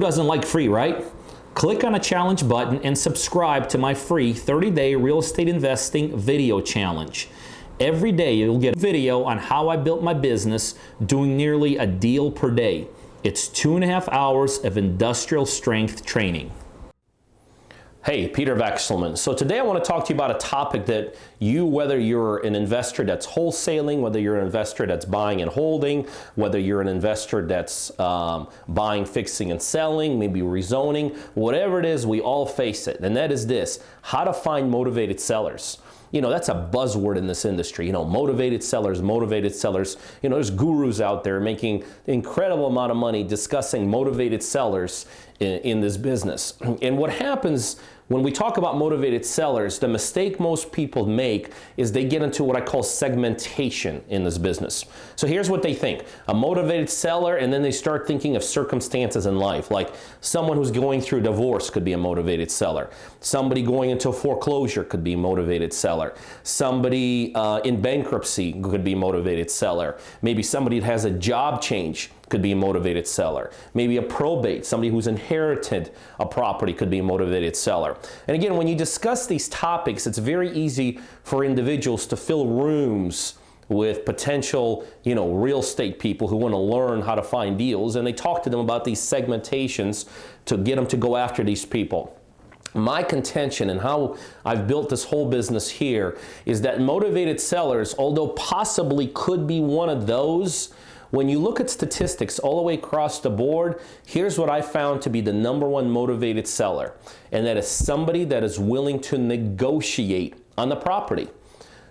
doesn't like free, right? Click on a challenge button and subscribe to my free 30-day real estate investing video challenge. Every day you'll get a video on how I built my business doing nearly a deal per day. It's 2.5 hours of industrial strength training. Hey, Peter Vekselman. So today I want to talk to you about a topic that whether you're an investor that's wholesaling, whether you're an investor that's buying and holding, whether you're an investor that's buying, fixing, and selling, maybe rezoning, whatever it is, we all face it. And that is this: how to find motivated sellers. You know, that's a buzzword in this industry. You know, motivated sellers, motivated sellers. You know, there's gurus out there making an incredible amount of money discussing motivated sellers in this business. And what happens when we talk about motivated sellers, the mistake most people make is they get into what I call segmentation in this business. So here's what they think: a motivated seller, and then they start thinking of circumstances in life, like someone who's going through divorce could be a motivated seller. Somebody going into foreclosure could be a motivated seller. Somebody in bankruptcy could be a motivated seller. Maybe somebody that has a job change could be a motivated seller. Maybe a probate, somebody who's inherited a property could be a motivated seller. And again, when you discuss these topics, it's very easy for individuals to fill rooms with potential, real estate people who want to learn how to find deals, and they talk to them about these segmentations to get them to go after these people. My contention and how I've built this whole business here is that motivated sellers, although possibly could be one of those, when you look at statistics all the way across the board, here's what I found to be the #1 motivated seller, and that is somebody that is willing to negotiate on the property.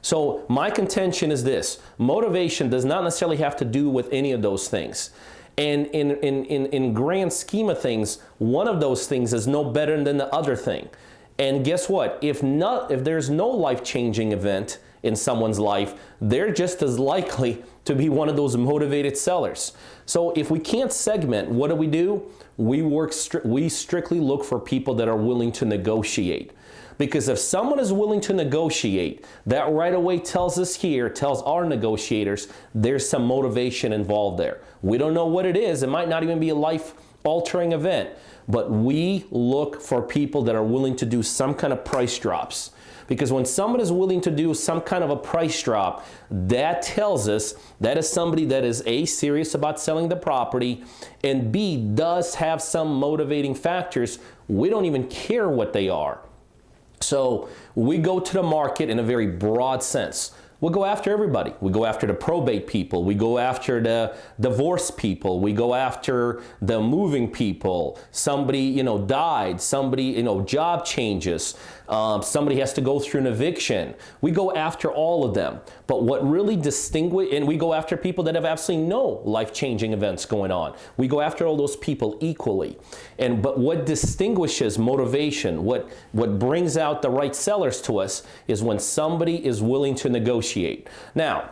So my contention is this: motivation does not necessarily have to do with any of those things. And in grand scheme of things, one of those things is no better than the other thing. And guess what? If there's no life-changing event in someone's life, they're just as likely to be one of those motivated sellers. So if we can't segment, what do? We strictly look for people that are willing to negotiate. Because if someone is willing to negotiate, that right away tells our negotiators, there's some motivation involved there. We don't know what it is. It might not even be a life-altering event. But we look for people that are willing to do some kind of price drops. Because when someone is willing to do some kind of a price drop, that tells us that is somebody that is A, serious about selling the property, and B, does have some motivating factors. We don't even care what they are. So we go to the market in a very broad sense. We'll go after everybody. We go after the probate people. We go after the divorce people. We go after the moving people. Somebody, died. Somebody, job changes. Somebody has to go through an eviction. We go after all of them. But what really and we go after people that have absolutely no life-changing events going on. We go after all those people equally. But what distinguishes motivation, what brings out the right sellers to us, is when somebody is willing to negotiate. Now,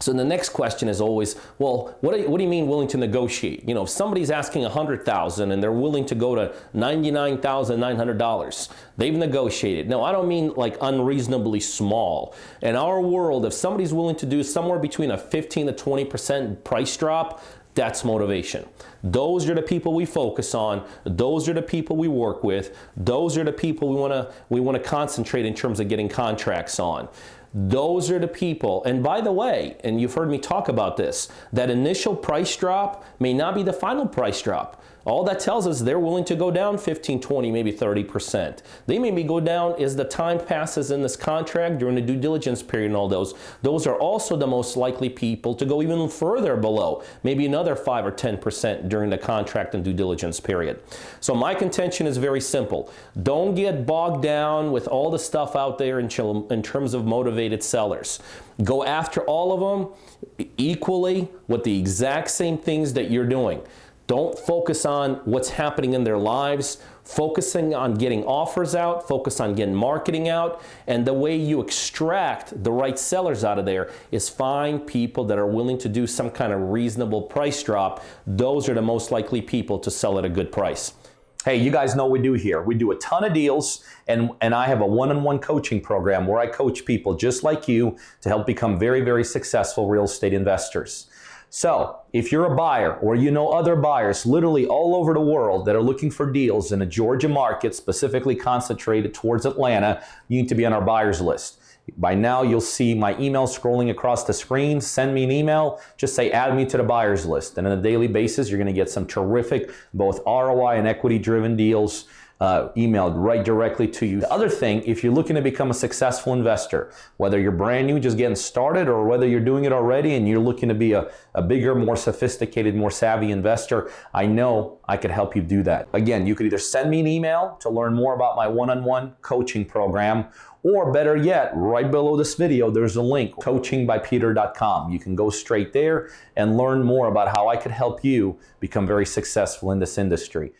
so the next question is always, well, what do you mean willing to negotiate? If somebody's asking $100,000 and they're willing to go to $99,900, they've negotiated. No, I don't mean like unreasonably small. In our world, if somebody's willing to do somewhere between a 15 to 20% price drop, that's motivation. Those are the people we focus on. Those are the people we work with. Those are the people we want to concentrate in terms of getting contracts on. Those are the people. And by the way, and you've heard me talk about this, that initial price drop may not be the final price drop. All that tells us they're willing to go down 15, 20, maybe 30%. They maybe go down as the time passes in this contract during the due diligence period and all those. Those are also the most likely people to go even further below, maybe another 5 or 10% during the contract and due diligence period. So my contention is very simple. Don't get bogged down with all the stuff out there in terms of motivated sellers. Go after all of them equally with the exact same things that you're doing. Don't focus on what's happening in their lives. Focusing on getting offers out, focus on getting marketing out, and the way you extract the right sellers out of there is find people that are willing to do some kind of reasonable price drop. Those are the most likely people to sell at a good price. Hey, you guys know what we do here. We do a ton of deals, and I have a one-on-one coaching program where I coach people just like you to help become very, very successful real estate investors. So if you're a buyer or you know other buyers literally all over the world that are looking for deals in the Georgia market, specifically concentrated towards Atlanta, you need to be on our buyers list. By now, you'll see my email scrolling across the screen. Send me an email. Just say, add me to the buyers list. And on a daily basis, you're going to get some terrific, both ROI and equity-driven deals emailed right directly to you. The other thing, if you're looking to become a successful investor, whether you're brand new, just getting started, or whether you're doing it already and you're looking to be a bigger, more sophisticated, more savvy investor, I know I could help you do that. Again, you could either send me an email to learn more about my one-on-one coaching program, or better yet, right below this video, there's a link, coachingbypeter.com. You can go straight there and learn more about how I could help you become very successful in this industry.